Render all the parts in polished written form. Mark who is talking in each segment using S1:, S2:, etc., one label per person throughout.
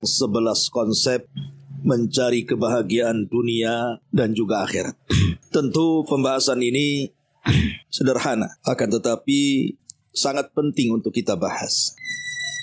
S1: 11 konsep mencari kebahagiaan dunia dan juga akhirat. Tentu pembahasan ini sederhana, akan tetapi sangat penting untuk kita bahas.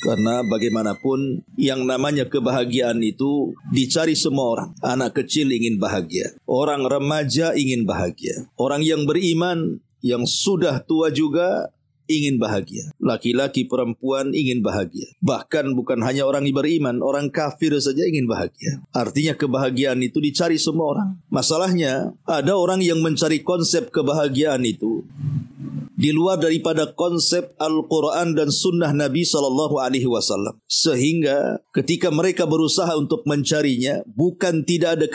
S1: Karena bagaimanapun yang namanya kebahagiaan itu dicari semua orang. Anak kecil ingin bahagia, orang remaja ingin bahagia, orang yang beriman, yang sudah tua juga ingin bahagia. Laki-laki, perempuan ingin bahagia. Bahkan bukan hanya orang yang beriman, orang kafir saja ingin bahagia. Artinya kebahagiaan itu dicari semua orang. Masalahnya ada orang yang mencari konsep kebahagiaan itu di luar daripada konsep Al-Quran dan Sunnah Nabi SAW. Sehingga ketika mereka berusaha untuk mencarinya, bukan tidak ada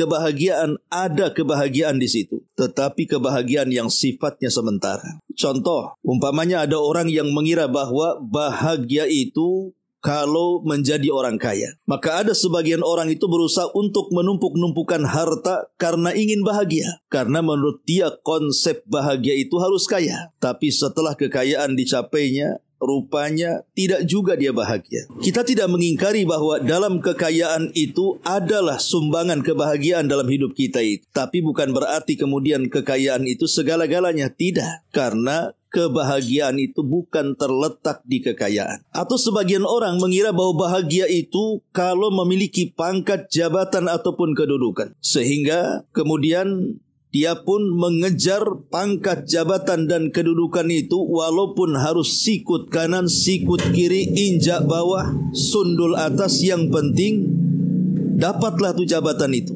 S1: kebahagiaan di situ. Tetapi kebahagiaan yang sifatnya sementara. Contoh, umpamanya ada orang yang mengira bahwa bahagia itu kalau menjadi orang kaya. Maka ada sebagian orang itu berusaha untuk menumpuk-numpukan harta karena ingin bahagia. Karena menurut dia konsep bahagia itu harus kaya. Tapi setelah kekayaan dicapainya, rupanya tidak juga dia bahagia. Kita tidak mengingkari bahwa dalam kekayaan itu adalah sumbangan kebahagiaan dalam hidup kita itu. Tapi bukan berarti kemudian kekayaan itu segala-galanya. Tidak. Karena kebahagiaan itu bukan terletak di kekayaan. Atau sebagian orang mengira bahwa bahagia itu kalau memiliki pangkat, jabatan ataupun kedudukan. Sehingga kemudian dia pun mengejar pangkat, jabatan dan kedudukan itu walaupun harus sikut kanan, sikut kiri, injak bawah, sundul atas, yang penting dapatlah tuh jabatan itu.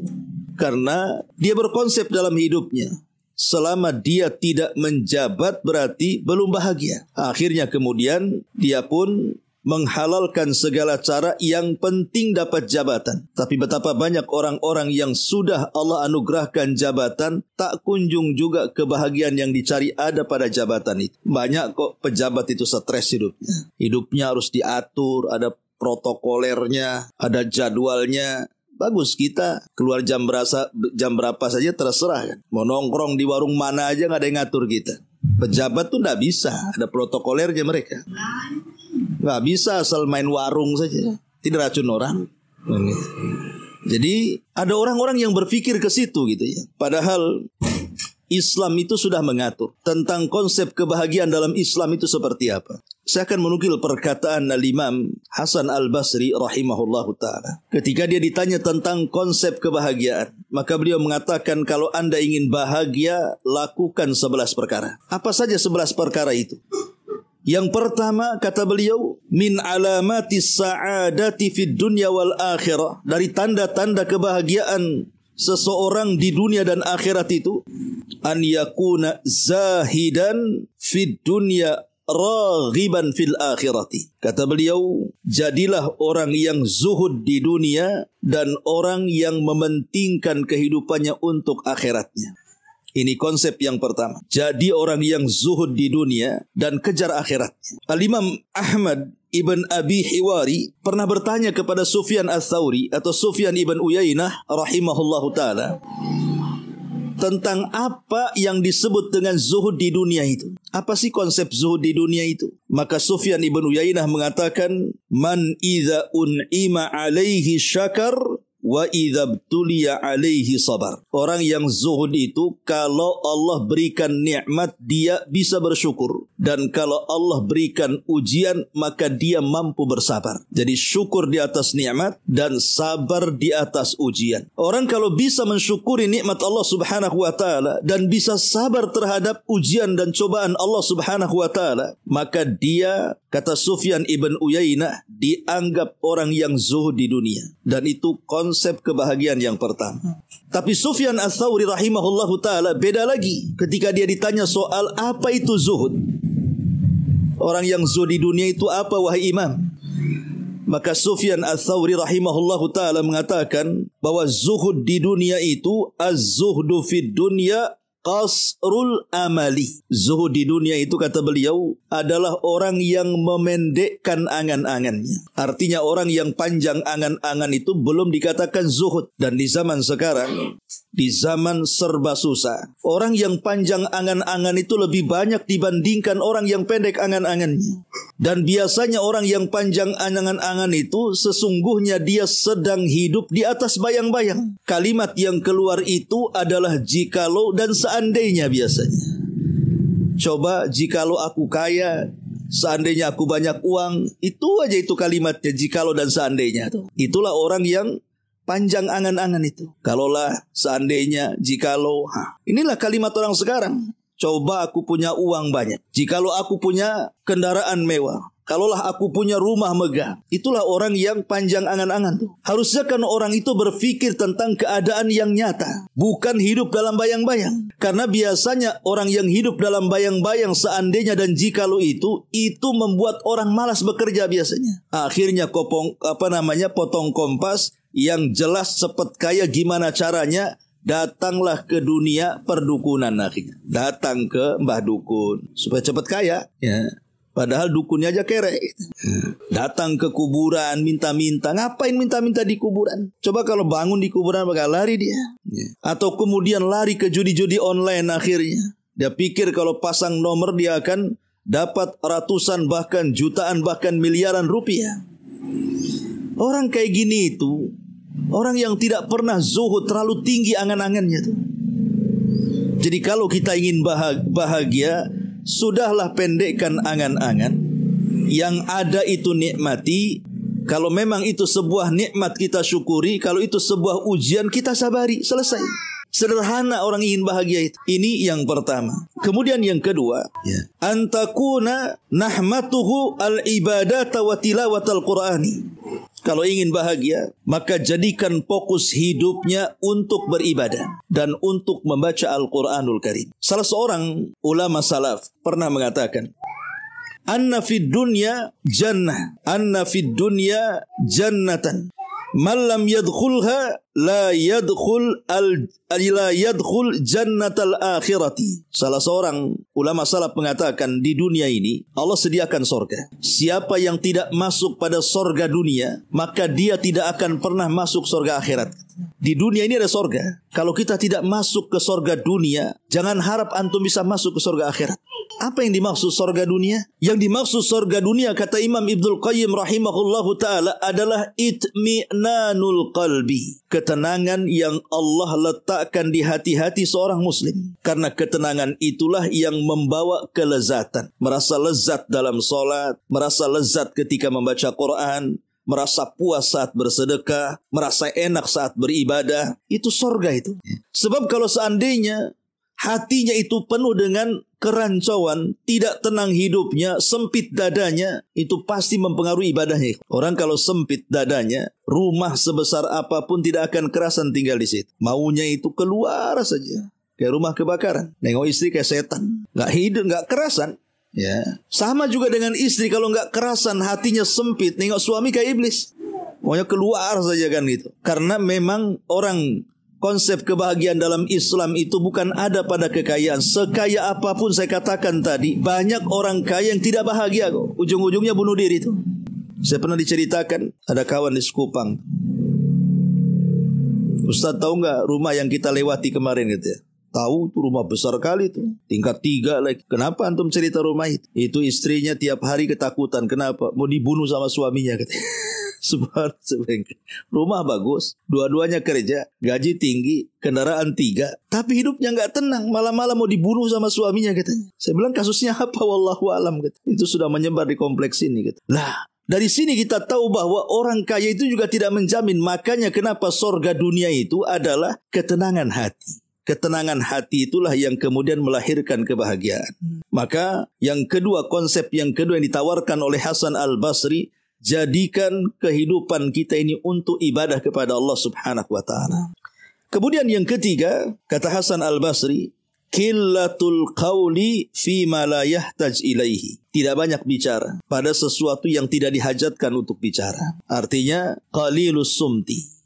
S1: Karena dia berkonsep dalam hidupnya, selama dia tidak menjabat berarti belum bahagia. Akhirnya kemudian dia pun menghalalkan segala cara, yang penting dapat jabatan. Tapi betapa banyak orang-orang yang sudah Allah anugerahkan jabatan, tak kunjung juga kebahagiaan yang dicari ada pada jabatan itu. Banyak kok pejabat itu stres hidupnya. Hidupnya harus diatur, ada protokolernya, ada jadwalnya. Bagus, kita keluar jam berapa saja terserah kan. Mau nongkrong di warung mana aja gak ada yang ngatur kita. Pejabat tuh gak bisa, ada protokolernya mereka. Gak bisa asal main warung saja, tidak racun orang. Jadi ada orang-orang yang berpikir ke situ gitu ya. Padahal Islam itu sudah mengatur tentang konsep kebahagiaan dalam Islam itu seperti apa. Saya akan menukil perkataan Al-Imam Hasan Al-Basri rahimahullahu ta'ala. Ketika dia ditanya tentang konsep kebahagiaan, maka beliau mengatakan kalau Anda ingin bahagia, lakukan 11 perkara. Apa saja 11 perkara itu? Yang pertama, kata beliau, min alamatis sa'adati fid dunya wal akhirah, dari tanda-tanda kebahagiaan seseorang di dunia dan akhirat itu, an yakuna zahidan fid dunya raghiban fil akhirati. Kata beliau, jadilah orang yang zuhud di dunia dan orang yang mementingkan kehidupannya untuk akhiratnya. Ini konsep yang pertama. Jadi orang yang zuhud di dunia dan kejar akhiratnya. Al-Imam Ahmad Ibn Abi Hiwari pernah bertanya kepada Sufyan Ats-Tsauri atau Sufyan Ibn Uyainah rahimahullahu ta'ala tentang apa yang disebut dengan zuhud di dunia itu. Apa sih konsep zuhud di dunia itu? Maka Sufyan Ibn Uyainah mengatakan, man idza un'ima alaihi syakar wa idza btuliya alaihi sabar. Orang yang zuhud itu kalau Allah berikan nikmat dia bisa bersyukur, dan kalau Allah berikan ujian maka dia mampu bersabar. Jadi syukur di atas nikmat dan sabar di atas ujian. Orang kalau bisa mensyukuri nikmat Allah Subhanahu wa taala dan bisa sabar terhadap ujian dan cobaan Allah Subhanahu wa taala, maka dia, kata Sufyan Ibn Uyainah, dianggap orang yang zuhud di dunia. Dan itu konsep kebahagiaan yang pertama. Tapi Sufyan Ats-Tsauri rahimahullahu ta'ala beda lagi ketika dia ditanya soal apa itu zuhud. Orang yang zuhud di dunia itu apa, wahai imam? Maka Sufyan Ats-Tsauri rahimahullahu ta'ala mengatakan bahwa zuhud di dunia itu az-zuhdu fid dunya qasrul amali. Zuhud di dunia itu, kata beliau, adalah orang yang memendekkan angan-angannya. Artinya orang yang panjang angan-angan itu belum dikatakan zuhud. Dan di zaman sekarang, di zaman serba susah, orang yang panjang angan-angan itu lebih banyak dibandingkan orang yang pendek angan-angannya. Dan biasanya orang yang panjang angan-angan itu sesungguhnya dia sedang hidup di atas bayang-bayang. Kalimat yang keluar itu adalah jikalau dan seandainya biasanya. Coba jikalau aku kaya, seandainya aku banyak uang, itu aja itu kalimatnya, jikalau dan seandainya. Itulah orang yang panjang angan-angan itu. Kalaulah, seandainya, jikalau. Inilah kalimat orang sekarang. Coba aku punya uang banyak. Jikalau aku punya kendaraan mewah. Kalaulah aku punya rumah megah. Itulah orang yang panjang angan-angan tuh. Harusnya kan orang itu berpikir tentang keadaan yang nyata, bukan hidup dalam bayang-bayang. Karena biasanya orang yang hidup dalam bayang-bayang, seandainya dan jikalau itu membuat orang malas bekerja biasanya. Akhirnya potong kompas yang jelas cepet kaya gimana caranya. Datanglah ke dunia perdukunan akhirnya. Datang ke mbah dukun supaya cepat kaya, ya. Padahal dukunnya aja kere. Datang ke kuburan minta-minta. Ngapain minta-minta di kuburan? Coba kalau bangun di kuburan bakal lari dia. Atau kemudian lari ke judi-judi online akhirnya. Dia pikir kalau pasang nomor dia akan dapat ratusan bahkan jutaan bahkan miliaran rupiah. Orang kayak gini itu orang yang tidak pernah zuhud, terlalu tinggi angan-angannya tuh. Jadi kalau kita ingin bahagia, sudahlah pendekkan angan-angan. Yang ada itu nikmati. Kalau memang itu sebuah nikmat kita syukuri. Kalau itu sebuah ujian kita sabari. Selesai. Sederhana orang ingin bahagia itu. Ini yang pertama. Kemudian yang kedua, antakuna nahmatuhu al-ibadata wa tilawatal qur'ani. Kalau ingin bahagia, maka jadikan fokus hidupnya untuk beribadah dan untuk membaca Al-Quranul Karim. Salah seorang ulama salaf pernah mengatakan, Anna fid dunya jannah, anna fid dunya jannatan. Man lam yadkhulha la yadkhul jannatal akhirati. Salah seorang ulama salaf mengatakan, di dunia ini Allah sediakan sorga. Siapa yang tidak masuk pada sorga dunia, maka dia tidak akan pernah masuk sorga akhirat. Di dunia ini ada sorga. Kalau kita tidak masuk ke sorga dunia, jangan harap antum bisa masuk ke sorga akhirat. Apa yang dimaksud sorga dunia? Yang dimaksud sorga dunia, kata Imam Ibnul Qayyim rahimahullahu ta'ala, adalah itmi'nanul qalbi. Ketenangan yang Allah letakkan di hati-hati seorang muslim. Karena ketenangan itulah yang membawa kelezatan. Merasa lezat dalam sholat, merasa lezat ketika membaca Quran, merasa puas saat bersedekah, merasa enak saat beribadah. Itu sorga itu. Sebab kalau seandainya hatinya itu penuh dengan kerancauan, tidak tenang hidupnya, sempit dadanya, itu pasti mempengaruhi ibadahnya. Orang kalau sempit dadanya, rumah sebesar apapun tidak akan kerasan tinggal di situ. Maunya itu keluar saja. Kayak rumah kebakaran. Nengok istri kayak setan. Nggak hidup, nggak kerasan. Ya. Sama juga dengan istri, kalau nggak kerasan, hatinya sempit. Nengok suami kayak iblis. Maunya keluar saja kan gitu. Karena memang konsep kebahagiaan dalam Islam itu bukan ada pada kekayaan. Sekaya apapun saya katakan tadi, banyak orang kaya yang tidak bahagia kok. Ujung-ujungnya bunuh diri itu. Saya pernah diceritakan, ada kawan di Sekupang. Ustaz tahu nggak rumah yang kita lewati kemarin gitu ya? Tahu, itu rumah besar kali itu, tingkat 3 lagi. Kenapa antum cerita rumah itu? Itu istrinya tiap hari ketakutan. Kenapa? Mau dibunuh sama suaminya katanya. Rumah bagus, dua-duanya kerja, gaji tinggi, kendaraan 3, tapi hidupnya nggak tenang. Malam-malam mau dibunuh sama suaminya katanya. Saya bilang kasusnya apa? Wallahu alam. Itu sudah menyebar di kompleks ini. Lah, dari sini kita tahu bahwa orang kaya itu juga tidak menjamin. Makanya kenapa sorga dunia itu adalah ketenangan hati. Ketenangan hati itulah yang kemudian melahirkan kebahagiaan. Maka yang kedua, konsep yang kedua yang ditawarkan oleh Hasan Al-Basri, jadikan kehidupan kita ini untuk ibadah kepada Allah Subhanahu wa ta'ala. Kemudian yang ketiga, kata Hasan Al-Basri, qillatul qawli fima la yahtaj ilaihi. Tidak banyak bicara pada sesuatu yang tidak dihajatkan untuk bicara. Artinya qalilus sumti.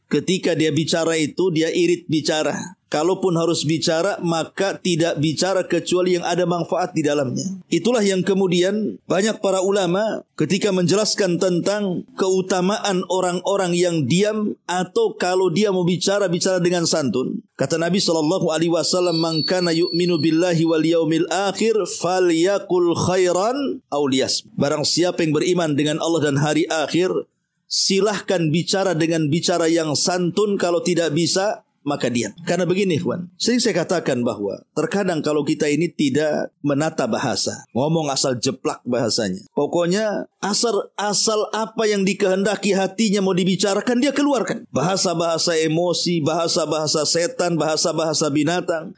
S1: Ketika dia bicara itu, dia irit bicara. Kalaupun harus bicara, maka tidak bicara kecuali yang ada manfaat di dalamnya. Itulah yang kemudian banyak para ulama ketika menjelaskan tentang keutamaan orang-orang yang diam atau kalau dia mau bicara dengan santun. Kata Nabi SAW, "Man kana yu'minu billahi wal yaumil akhir falyaqul khairan aw liyasmut." Barang siapa yang beriman dengan Allah dan hari akhir, silahkan bicara dengan bicara yang santun. Kalau tidak bisa, maka diam. Karena begini, ikhwan, sering saya katakan bahwa terkadang kalau kita ini tidak menata bahasa, ngomong asal jeplak bahasanya. Pokoknya asal apa yang dikehendaki hatinya mau dibicarakan, dia keluarkan. Bahasa-bahasa emosi, bahasa-bahasa setan, bahasa-bahasa binatang.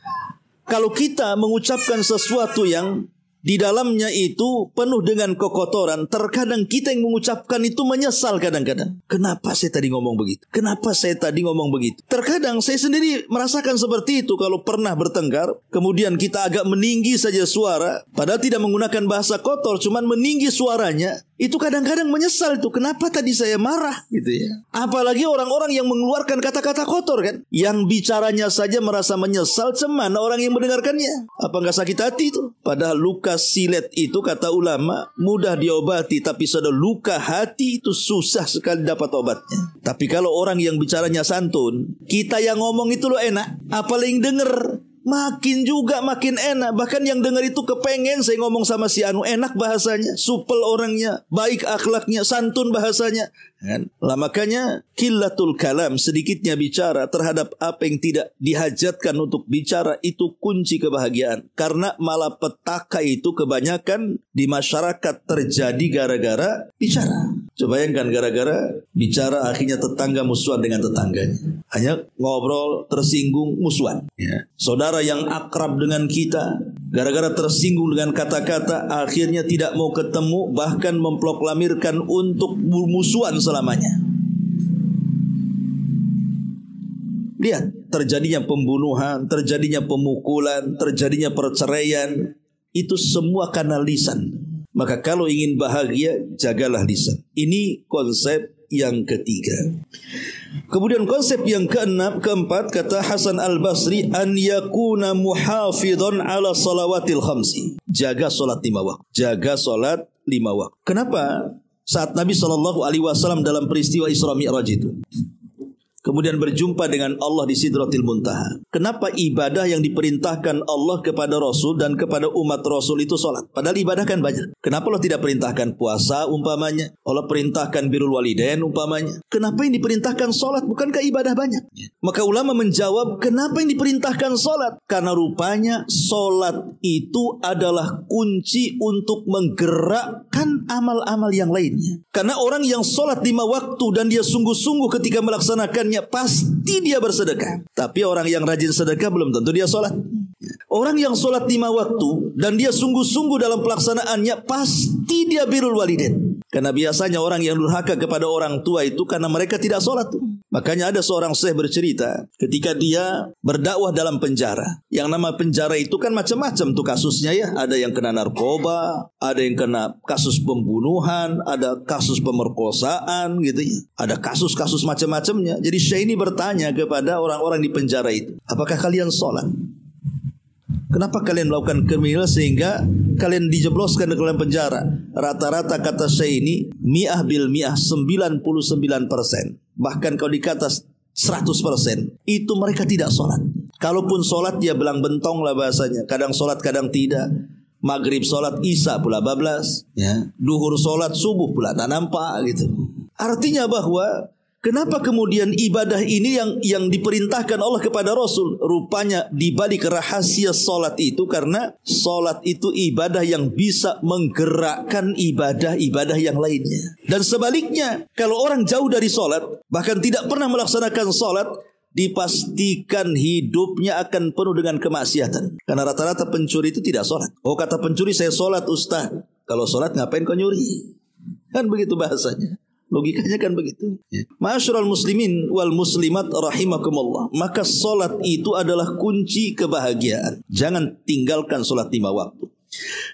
S1: Kalau kita mengucapkan sesuatu yang di dalamnya itu penuh dengan kekotoran, terkadang kita yang mengucapkan itu menyesal kadang-kadang. Kenapa saya tadi ngomong begitu? Kenapa saya tadi ngomong begitu? Terkadang saya sendiri merasakan seperti itu kalau pernah bertengkar, kemudian kita agak meninggi saja suara, padahal tidak menggunakan bahasa kotor, cuman meninggi suaranya. Itu kadang-kadang menyesal itu. Kenapa tadi saya marah gitu ya. Apalagi orang-orang yang mengeluarkan kata-kata kotor kan. Yang bicaranya saja merasa menyesal, cuman orang yang mendengarkannya. Apa nggak sakit hati itu? Padahal luka silet itu kata ulama mudah diobati. Tapi sudah luka hati itu susah sekali dapat obatnya. Tapi kalau orang yang bicaranya santun, kita yang ngomong itu loh enak. Apalagi yang denger makin enak. Bahkan yang dengar itu kepengen saya ngomong sama si Anu. Enak bahasanya, supel orangnya, baik akhlaknya, santun bahasanya kan? Lah makanya qillatul kalam, sedikitnya bicara terhadap apa yang tidak dihajatkan untuk bicara, itu kunci kebahagiaan. Karena malapetaka itu kebanyakan di masyarakat terjadi gara-gara bicara. Coba bayangkan, gara-gara bicara akhirnya tetangga musuhan dengan tetangganya. Hanya ngobrol tersinggung musuhan ya. Saudara yang akrab dengan kita, gara-gara tersinggung dengan kata-kata, akhirnya tidak mau ketemu, bahkan memproklamirkan untuk musuhan selamanya. Lihat, terjadinya pembunuhan, terjadinya pemukulan, terjadinya perceraian, itu semua karena lisan. Maka kalau ingin bahagia, jagalah lisan. Ini konsep yang ketiga. Kemudian konsep yang keempat, kata Hasan Al-Basri, an yakuna muhafidhan ala salawatil khamsi. Jaga salat 5 waktu. Jaga salat 5 waktu. Kenapa? Saat Nabi SAW dalam peristiwa Isra Mi'raj itu, kemudian berjumpa dengan Allah di Sidratil Muntaha. Kenapa ibadah yang diperintahkan Allah kepada Rasul dan kepada umat Rasul itu sholat? Padahal ibadah kan banyak. Kenapa Allah tidak perintahkan puasa umpamanya? Allah perintahkan birrul walidain umpamanya. Kenapa yang diperintahkan sholat? Bukankah ibadah banyak? Maka ulama menjawab, kenapa yang diperintahkan sholat? Karena rupanya sholat itu adalah kunci untuk menggerakkan amal-amal yang lainnya. Karena orang yang sholat 5 waktu dan dia sungguh-sungguh ketika melaksanakan, pasti dia bersedekah. Tapi orang yang rajin sedekah belum tentu dia sholat. Orang yang sholat 5 waktu dan dia sungguh-sungguh dalam pelaksanaannya, pasti dia birrul walidain. Karena biasanya orang yang durhaka kepada orang tua itu karena mereka tidak sholat. Makanya ada seorang syekh bercerita ketika dia berdakwah dalam penjara. Yang nama penjara itu kan macam-macam tuh kasusnya ya. Ada yang kena narkoba, ada yang kena kasus pembunuhan, ada kasus pemerkosaan gitu ya. Ada kasus-kasus macam-macamnya. Jadi syekh ini bertanya kepada orang-orang di penjara itu, apakah kalian sholat? Kenapa kalian melakukan kriminal sehingga kalian dijebloskan ke dalam penjara? Rata-rata kata syekh ini, mi'ah bil mi'ah, 99%. Bahkan kalau dikata 100%, itu mereka tidak sholat. Kalaupun sholat, dia belang bentong lah bahasanya. Kadang sholat, kadang tidak. Maghrib sholat, isya pula bablas ya. Duhur sholat, subuh pula tak nampak gitu. Artinya bahwa kenapa kemudian ibadah ini yang diperintahkan Allah kepada Rasul? Rupanya di balik rahasia salat itu, karena salat itu ibadah yang bisa menggerakkan ibadah-ibadah yang lainnya. Dan sebaliknya, kalau orang jauh dari salat, bahkan tidak pernah melaksanakan salat, dipastikan hidupnya akan penuh dengan kemaksiatan. Karena rata-rata pencuri itu tidak salat. Oh, kata pencuri, saya salat Ustaz. Kalau salat ngapain kau nyuri? Kan begitu bahasanya. Logikanya kan begitu. Ma'asyiral muslimin wal muslimat rahimakumullah. Maka salat itu adalah kunci kebahagiaan. Jangan tinggalkan salat 5 waktu.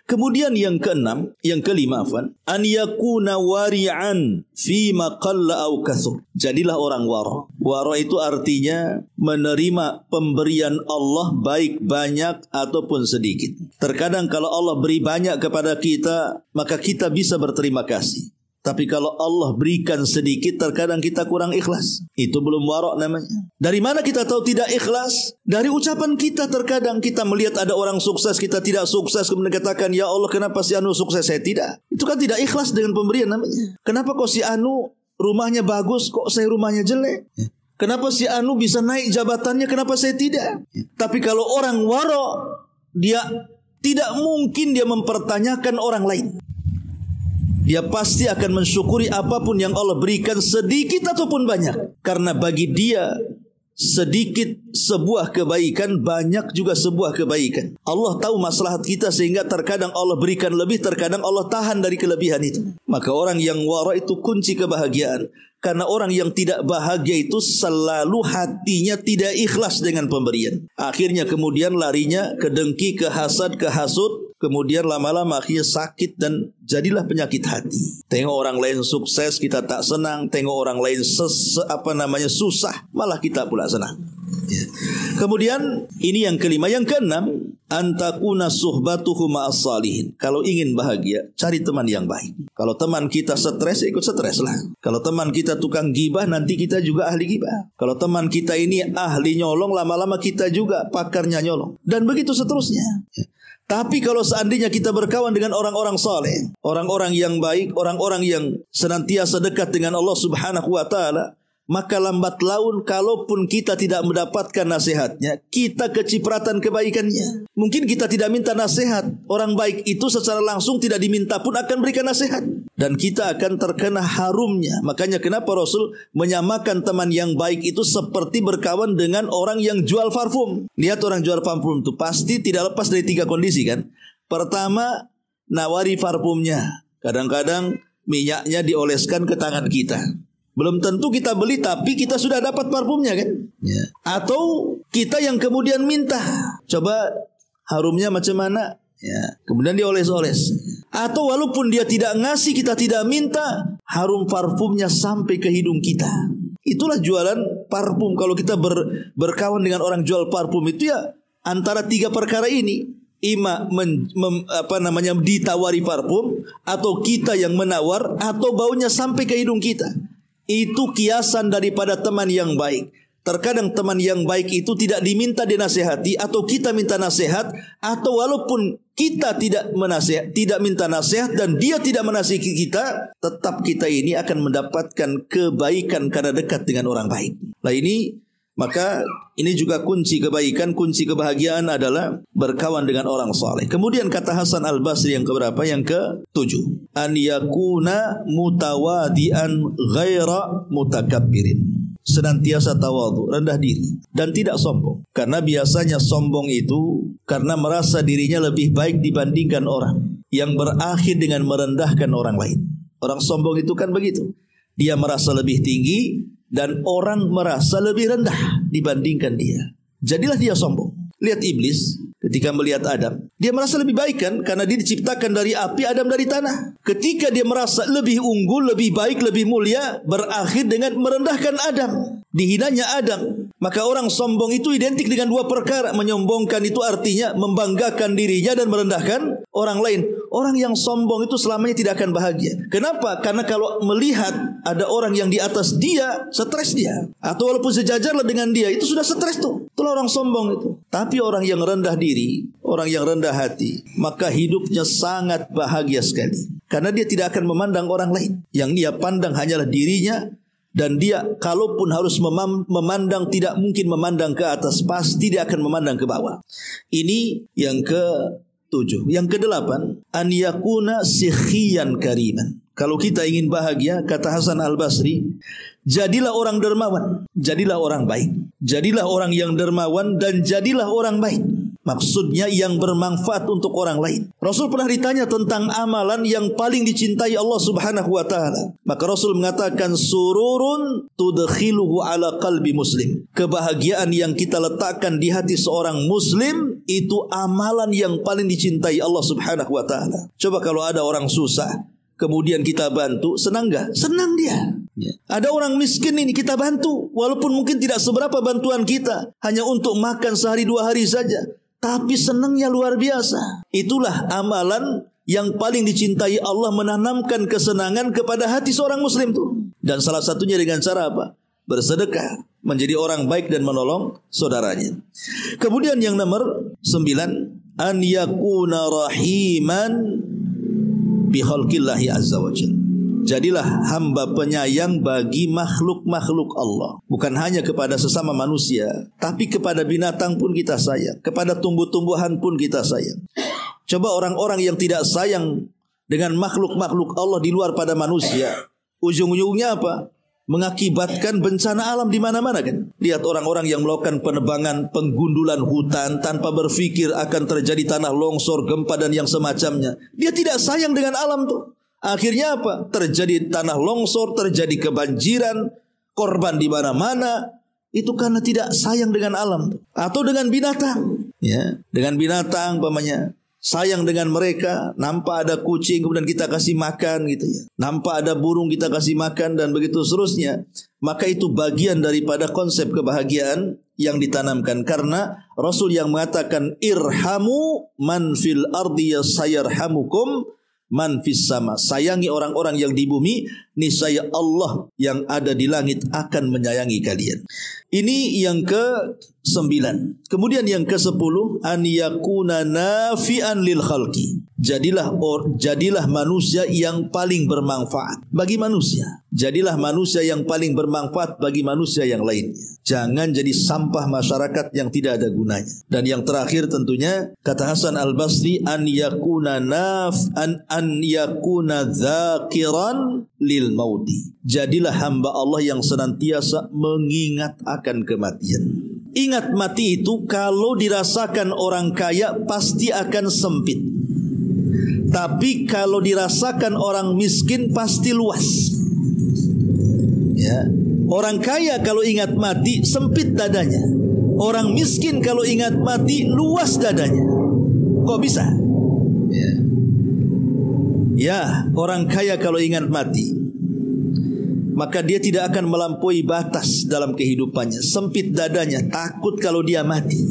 S1: Kemudian yang kelima, an yakuna wari'an fi ma qalla aw kathur. Jadilah orang wara. Wara itu artinya menerima pemberian Allah baik banyak ataupun sedikit. Terkadang kalau Allah beri banyak kepada kita, maka kita bisa berterima kasih. Tapi kalau Allah berikan sedikit, terkadang kita kurang ikhlas. Itu belum wara' namanya. Dari mana kita tahu tidak ikhlas? Dari ucapan kita. Terkadang kita melihat ada orang sukses, kita tidak sukses, kemudian katakan, ya Allah kenapa si Anu sukses, saya tidak. Itu kan tidak ikhlas dengan pemberian namanya. Kenapa kok si Anu rumahnya bagus, kok saya rumahnya jelek? Kenapa si Anu bisa naik jabatannya, kenapa saya tidak? Tapi kalau orang wara', dia tidak mungkin dia mempertanyakan orang lain. Dia pasti akan mensyukuri apapun yang Allah berikan, sedikit ataupun banyak. Karena bagi dia sedikit sebuah kebaikan, banyak juga sebuah kebaikan. Allah tahu maslahat kita sehingga terkadang Allah berikan lebih, terkadang Allah tahan dari kelebihan itu. Maka orang yang wara itu kunci kebahagiaan. Karena orang yang tidak bahagia itu selalu hatinya tidak ikhlas dengan pemberian. Akhirnya kemudian larinya ke dengki, ke hasad, ke hasud. Kemudian lama-lama akhirnya sakit dan jadilah penyakit hati. Tengok orang lain sukses, kita tak senang. Tengok orang lain susah, malah kita pula senang. Kemudian ini yang kelima. Yang keenam, antakuna suhbatuhu ma'as salihin. Kalau ingin bahagia, cari teman yang baik. Kalau teman kita stres, ikut stres lah. Kalau teman kita tukang gibah, nanti kita juga ahli gibah. Kalau teman kita ini ahli nyolong, lama-lama kita juga pakarnya nyolong. Dan begitu seterusnya. Tapi kalau seandainya kita berkawan dengan orang-orang saleh, orang-orang yang baik, orang-orang yang senantiasa dekat dengan Allah Subhanahu wa taala, maka lambat laun kalaupun kita tidak mendapatkan nasihatnya, kita kecipratan kebaikannya. Mungkin kita tidak minta nasihat, orang baik itu secara langsung tidak diminta pun akan berikan nasihat. Dan kita akan terkena harumnya. Makanya kenapa Rasul menyamakan teman yang baik itu seperti berkawan dengan orang yang jual parfum. Lihat orang jual parfum itu pasti tidak lepas dari 3 kondisi kan. Pertama, nawari parfumnya. Kadang-kadang minyaknya dioleskan ke tangan kita. Belum tentu kita beli, tapi kita sudah dapat parfumnya kan. Ya. Atau kita yang kemudian minta, coba harumnya macam mana, ya. Kemudian dioles-oles. Atau walaupun dia tidak ngasih, kita tidak minta, harum parfumnya sampai ke hidung kita. Itulah jualan parfum. Kalau kita berkawan dengan orang jual parfum itu ya antara 3 perkara ini. Ditawari parfum, atau kita yang menawar, atau baunya sampai ke hidung kita. Itu kiasan daripada teman yang baik. Terkadang teman yang baik itu tidak diminta dinasihati, atau kita minta nasihat, atau walaupun kita tidak minta nasihat dan dia tidak menasihati kita, tetap kita ini akan mendapatkan kebaikan karena dekat dengan orang baik. Nah maka ini juga kunci kebaikan, kunci kebahagiaan adalah berkawan dengan orang saleh. Kemudian kata Hasan Al-Basri yang keberapa? Yang ke-7. An yakuna mutawadian ghaira mutakabbirin. Senantiasa tawadhu, rendah diri dan tidak sombong. Karena biasanya sombong itu karena merasa dirinya lebih baik dibandingkan orang, yang berakhir dengan merendahkan orang lain. Orang sombong itu kan begitu. Dia merasa lebih tinggi dan orang merasa lebih rendah dibandingkan dia. Jadilah dia sombong. Lihat iblis ketika melihat Adam, dia merasa lebih baik kan, karena dia diciptakan dari api, Adam dari tanah. Ketika dia merasa lebih unggul, lebih baik, lebih mulia, berakhir dengan merendahkan Adam, dihinanya Adam. Maka orang sombong itu identik dengan 2 perkara. Menyombongkan itu artinya membanggakan dirinya dan merendahkan orang lain. Orang yang sombong itu selamanya tidak akan bahagia. Kenapa? Karena kalau melihat ada orang yang di atas dia, stres dia. Atau walaupun sejajarlah dengan dia, itu sudah stres tuh. Itulah orang sombong itu. Tapi orang yang rendah diri, orang yang rendah hati, maka hidupnya sangat bahagia sekali. Karena dia tidak akan memandang orang lain. Yang dia pandang hanyalah dirinya. Dan dia kalaupun harus memandang, tidak mungkin memandang ke atas, pasti dia akan memandang ke bawah. Ini yang ke-7. Yang ke-8, an yakuna sikhiyan kariman. Kalau kita ingin bahagia, kata Hasan Al-Basri, jadilah orang dermawan, jadilah orang baik. Jadilah orang yang dermawan dan jadilah orang baik. Maksudnya yang bermanfaat untuk orang lain. Rasul pernah ditanya tentang amalan yang paling dicintai Allah Subhanahu wa taala. Maka Rasul mengatakan sururun tudkhiluhu ala qalbi muslim. Kebahagiaan yang kita letakkan di hati seorang muslim itu amalan yang paling dicintai Allah Subhanahu wa taala. Coba kalau ada orang susah, kemudian kita bantu, senang gak? Senang dia. Ada orang miskin ini kita bantu, walaupun mungkin tidak seberapa bantuan kita, hanya untuk makan sehari 2 hari saja, tapi senangnya luar biasa. Itulah amalan yang paling dicintai Allah, menanamkan kesenangan kepada hati seorang muslim tuh. Dan salah satunya dengan cara apa? Bersedekah, menjadi orang baik dan menolong saudaranya. Kemudian yang nomor 9, an yakuna rahiman bi khalqillahi azza wa jalla. Jadilah hamba penyayang bagi makhluk-makhluk Allah. Bukan hanya kepada sesama manusia, tapi kepada binatang pun kita sayang, kepada tumbuh-tumbuhan pun kita sayang. Coba orang-orang yang tidak sayang dengan makhluk-makhluk Allah di luar pada manusia, ujung-ujungnya apa? Mengakibatkan bencana alam di mana-mana kan. Lihat orang-orang yang melakukan penebangan, penggundulan hutan tanpa berpikir akan terjadi tanah longsor, gempa dan yang semacamnya. Dia tidak sayang dengan alam tuh. Akhirnya apa? Terjadi tanah longsor, terjadi kebanjiran, korban di mana-mana. Itu karena tidak sayang dengan alam tuh. Atau dengan binatang. Ya, dengan binatang umpamanya. Sayang dengan mereka, nampak ada kucing kemudian kita kasih makan gitu ya. Nampak ada burung kita kasih makan dan begitu seterusnya. Maka itu bagian daripada konsep kebahagiaan yang ditanamkan. Karena Rasul yang mengatakan irhamu man fil ardi sayarhamukum man fis sama. Sayangi orang-orang yang di bumi, niscaya Allah yang ada di langit akan menyayangi kalian. Ini yang ke-9. Kemudian yang ke-10, an yakuna nafi'an lil khalqi. Jadilah manusia yang paling bermanfaat bagi manusia. Jadilah manusia yang paling bermanfaat bagi manusia yang lainnya. Jangan jadi sampah masyarakat yang tidak ada gunanya. Dan yang terakhir tentunya kata Hasan Al-Basri, an yakuna dzakiran lil mauti. Jadilah hamba Allah yang senantiasa mengingat akan kematian. Ingat mati itu kalau dirasakan orang kaya pasti akan sempit. Tapi kalau dirasakan orang miskin pasti luas. Ya. Orang kaya kalau ingat mati sempit dadanya. Orang miskin kalau ingat mati luas dadanya. Kok bisa? Ya, orang kaya kalau ingat mati, maka dia tidak akan melampaui batas dalam kehidupannya. Sempit dadanya, takut kalau dia mati.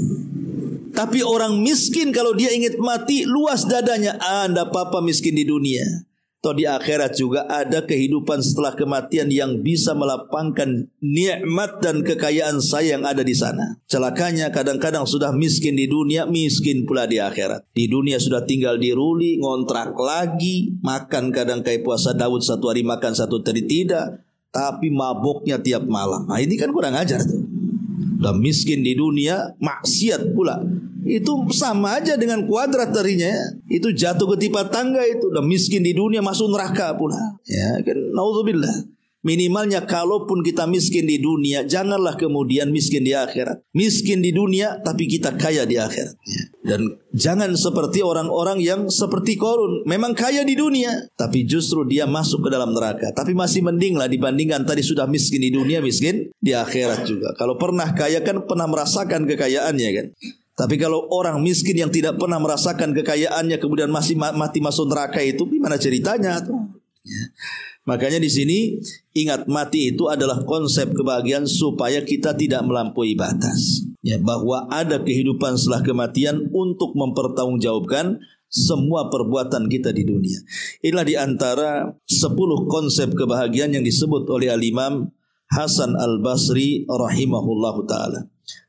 S1: Tapi orang miskin kalau dia ingat mati, luas dadanya. Anda apa-apa miskin di dunia. Toh di akhirat juga ada kehidupan setelah kematian yang bisa melapangkan nikmat dan kekayaan saya yang ada di sana. Celakanya kadang-kadang sudah miskin di dunia, miskin pula di akhirat. Di dunia sudah tinggal di ruli, ngontrak lagi, makan kadang kayak puasa Daud, 1 hari makan 1 hari tidak, tapi maboknya tiap malam. Nah ini kan kurang ajar tuh. Udah miskin di dunia, maksiat pula. Itu sama aja dengan kuadrat tadinya. Itu jatuh ke tipa tangga itu. Udah miskin di dunia masuk neraka pula. Ya kan, naudzubillah. Minimalnya kalaupun kita miskin di dunia, janganlah kemudian miskin di akhirat. Miskin di dunia tapi kita kaya di akhirat. Ya. Dan jangan seperti orang-orang yang seperti Qarun, memang kaya di dunia tapi justru dia masuk ke dalam neraka. Tapi masih mending lah dibandingkan tadi sudah miskin di dunia, miskin di akhirat juga. Kalau pernah kaya kan pernah merasakan kekayaannya kan. Tapi kalau orang miskin yang tidak pernah merasakan kekayaannya kemudian masih mati masuk neraka, itu gimana ceritanya tuh? Ya. Makanya di sini ingat mati itu adalah konsep kebahagiaan supaya kita tidak melampaui batas. Ya, bahwa ada kehidupan setelah kematian untuk mempertanggungjawabkan semua perbuatan kita di dunia. Inilah di antara 10 konsep kebahagiaan yang disebut oleh Al-Imam Hasan Al-Basri rahimahullahu ta'ala.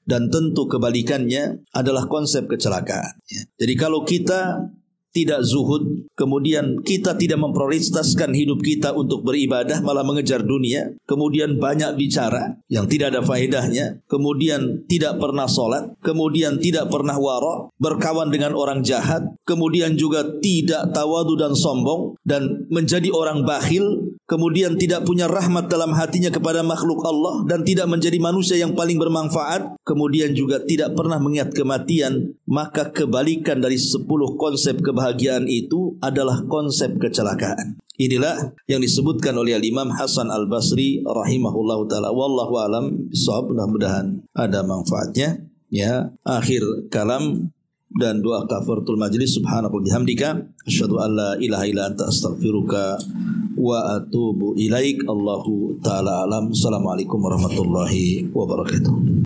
S1: Dan tentu kebalikannya adalah konsep kecelakaan. Jadi kalau kita tidak zuhud, kemudian kita tidak memprioritaskan hidup kita untuk beribadah, malah mengejar dunia, kemudian banyak bicara yang tidak ada faedahnya, kemudian tidak pernah sholat, kemudian tidak pernah wara', berkawan dengan orang jahat, kemudian juga tidak tawadu dan sombong, dan menjadi orang bakhil, kemudian tidak punya rahmat dalam hatinya kepada makhluk Allah, dan tidak menjadi manusia yang paling bermanfaat, kemudian juga tidak pernah mengingat kematian, maka kebalikan dari 10 konsep kebahagiaan itu adalah konsep kecelakaan. Inilah yang disebutkan oleh Imam Hasan Al-Basri rahimahullahu ta'ala. Wallahu alam bisawab. Mudah-mudahan ada manfaatnya. Ya, akhir kalam dan doa kafaratul majlis. Subhanallah bihamdika asyhadu an la ilaha illa anta astaghfiruka wa atubu ilaik. Allahu taala alam. Assalamualaikum warahmatullahi wabarakatuh.